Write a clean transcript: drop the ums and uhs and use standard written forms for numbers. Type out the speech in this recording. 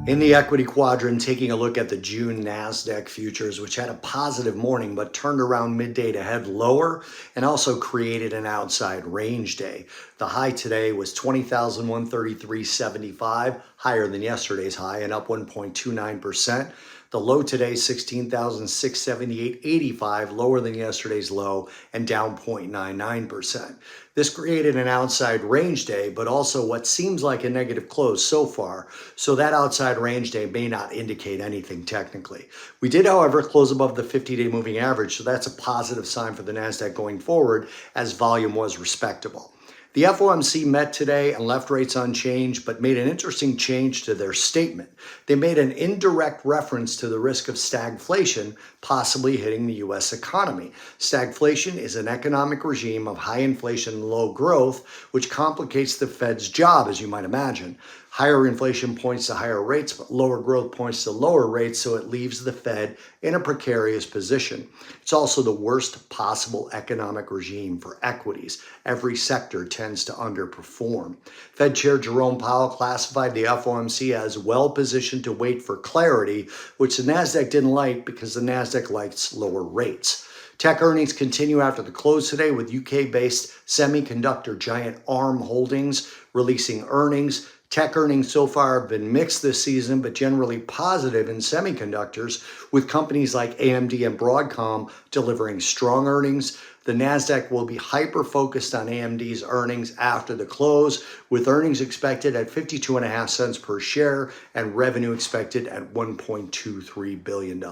In the equity quadrant, taking a look at the June Nasdaq futures, which had a positive morning but turned around midday to head lower and also created an outside range day. The high today was 20,133.75, higher than yesterday's high and up 1.29%. The low today, 16,678.85, lower than yesterday's low and down 0.99%. This created an outside range day, but also what seems like a negative close so far. So that outside range day may not indicate anything technically. We did, however, close above the 50-day moving average, so that's a positive sign for the Nasdaq going forward, as volume was respectable. The FOMC met today and left rates unchanged, but made an interesting change to their statement. They made an indirect reference to the risk of stagflation possibly hitting the U.S. economy. Stagflation is an economic regime of high inflation and low growth, which complicates the Fed's job, as you might imagine. Higher inflation points to higher rates, but lower growth points to lower rates, so it leaves the Fed in a precarious position. It's also the worst possible economic regime for equities. Every sector tends to underperform. Fed Chair Jerome Powell classified the FOMC as well positioned to wait for clarity, which the Nasdaq didn't like because the Nasdaq likes lower rates. Tech earnings continue after the close today, with UK-based semiconductor giant ARM Holdings releasing earnings. Tech earnings so far have been mixed this season, but generally positive in semiconductors, with companies like AMD and Broadcom delivering strong earnings. The Nasdaq will be hyper-focused on AMD's earnings after the close, with earnings expected at 52.5 cents per share and revenue expected at $1.23 billion.